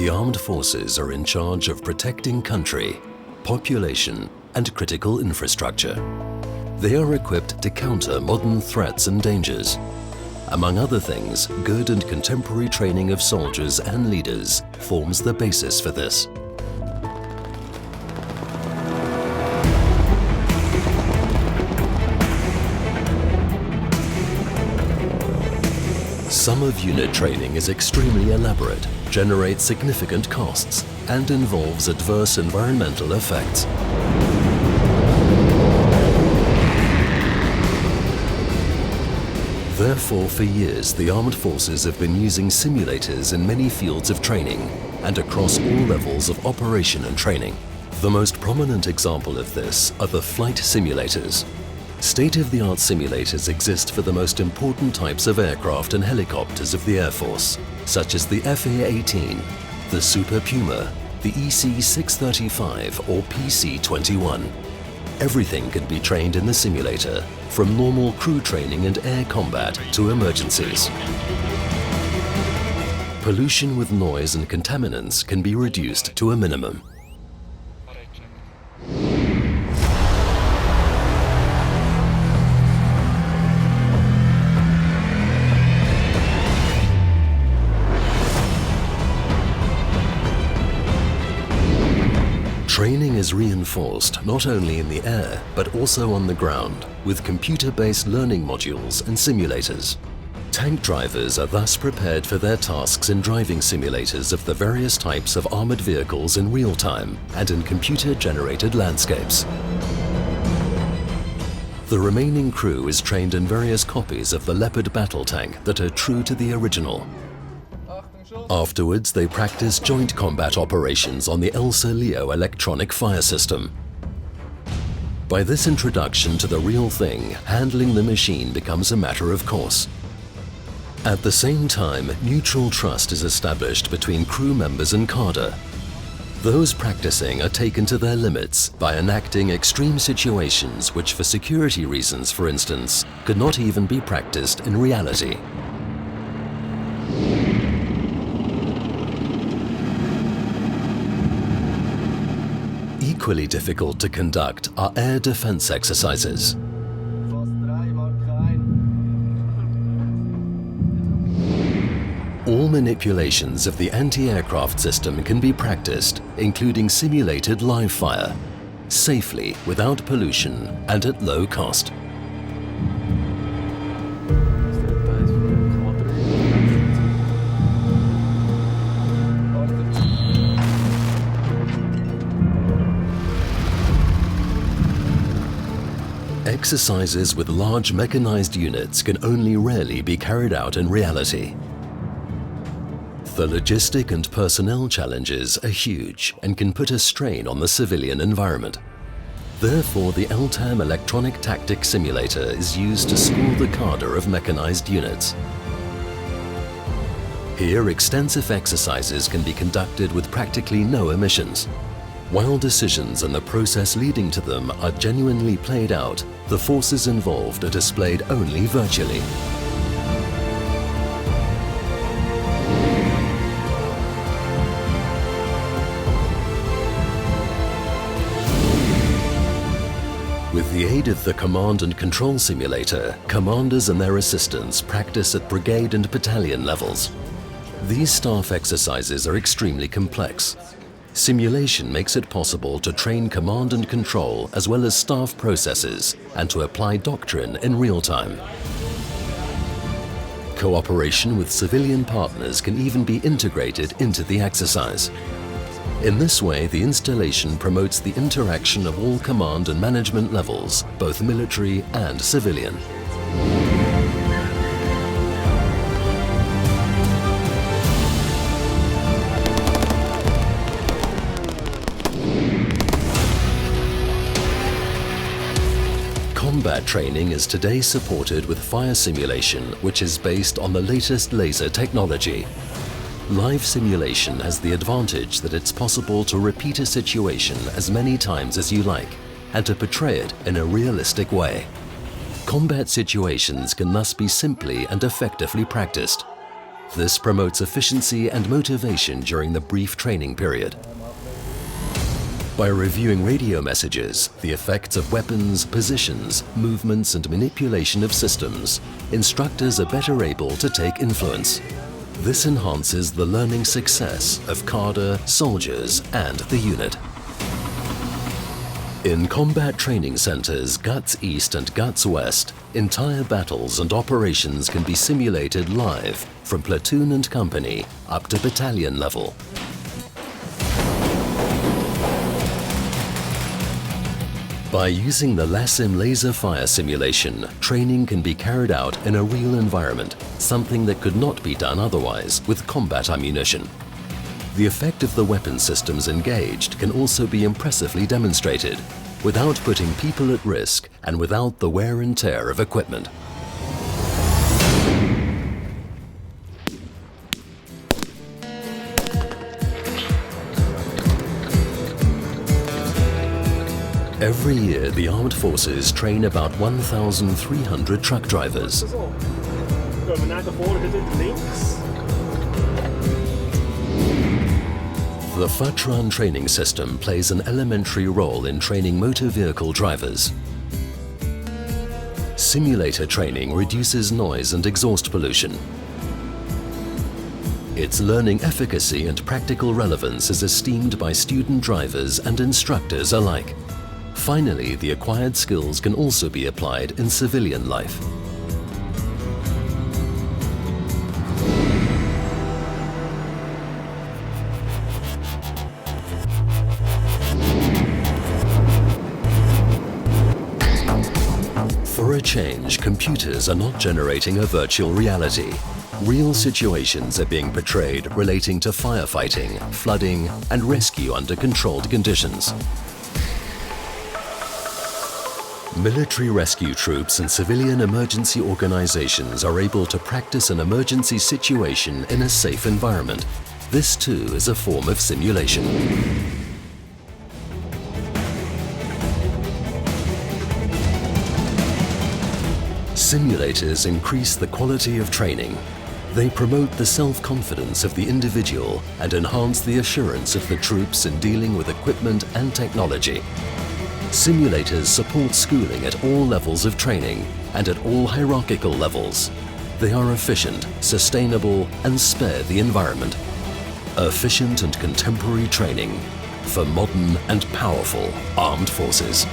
The armed forces are in charge of protecting country, population, and critical infrastructure. They are equipped to counter modern threats and dangers. Among other things, good and contemporary training of soldiers and leaders forms the basis for this. Some of unit training is extremely elaborate, generates significant costs, and involves adverse environmental effects. Therefore, for years, the armed forces have been using simulators in many fields of training and across all levels of operation and training. The most prominent example of this are the flight simulators. State-of-the-art simulators exist for the most important types of aircraft and helicopters of the Air Force, such as the FA-18, the Super Puma, the EC-635 or PC-21. Everything can be trained in the simulator, from normal crew training and air combat to emergencies. Pollution with noise and contaminants can be reduced to a minimum. Training is reinforced not only in the air, but also on the ground, with computer-based learning modules and simulators. Tank drivers are thus prepared for their tasks in driving simulators of the various types of armored vehicles in real time and in computer-generated landscapes. The remaining crew is trained in various copies of the Leopard battle tank that are true to the original. Afterwards, they practice joint combat operations on the ELSA Leo electronic fire system. By this introduction to the real thing, handling the machine becomes a matter of course. At the same time, mutual trust is established between crew members and cadre. Those practicing are taken to their limits by enacting extreme situations which, for security reasons for instance, could not even be practiced in reality. Equally difficult to conduct are air defense exercises. All manipulations of the anti-aircraft system can be practiced, including simulated live fire, safely, without pollution, and at low cost. Exercises with large mechanized units can only rarely be carried out in reality. The logistic and personnel challenges are huge and can put a strain on the civilian environment. Therefore, the LTAM electronic tactics simulator is used to school the cadre of mechanized units. Here, extensive exercises can be conducted with practically no emissions. While decisions and the process leading to them are genuinely played out, the forces involved are displayed only virtually. With the aid of the command and control simulator, commanders and their assistants practice at brigade and battalion levels. These staff exercises are extremely complex. Simulation makes it possible to train command and control as well as staff processes and to apply doctrine in real time. Cooperation with civilian partners can even be integrated into the exercise. In this way, the installation promotes the interaction of all command and management levels, both military and civilian. Combat training is today supported with fire simulation, which is based on the latest laser technology. Live simulation has the advantage that it's possible to repeat a situation as many times as you like and to portray it in a realistic way. Combat situations can thus be simply and effectively practiced. This promotes efficiency and motivation during the brief training period. By reviewing radio messages, the effects of weapons, positions, movements and manipulation of systems, instructors are better able to take influence. This enhances the learning success of cadre, soldiers and the unit. In combat training centers GUTS East and GUTS West, entire battles and operations can be simulated live from platoon and company up to battalion level. By using the LASIM laser fire simulation, training can be carried out in a real environment, something that could not be done otherwise with combat ammunition. The effect of the weapon systems engaged can also be impressively demonstrated, without putting people at risk and without the wear and tear of equipment. Every year, the armed forces train about 1,300 truck drivers. The FATRAN training system plays an elementary role in training motor vehicle drivers. Simulator training reduces noise and exhaust pollution. Its learning efficacy and practical relevance is esteemed by student drivers and instructors alike. Finally, the acquired skills can also be applied in civilian life. For a change, computers are not generating a virtual reality. Real situations are being portrayed relating to firefighting, flooding, and rescue under controlled conditions. Military rescue troops and civilian emergency organizations are able to practice an emergency situation in a safe environment. This too is a form of simulation. Simulators increase the quality of training. They promote the self-confidence of the individual and enhance the assurance of the troops in dealing with equipment and technology. Simulators support schooling at all levels of training and at all hierarchical levels. They are efficient, sustainable, and spare the environment. Efficient and contemporary training for modern and powerful armed forces.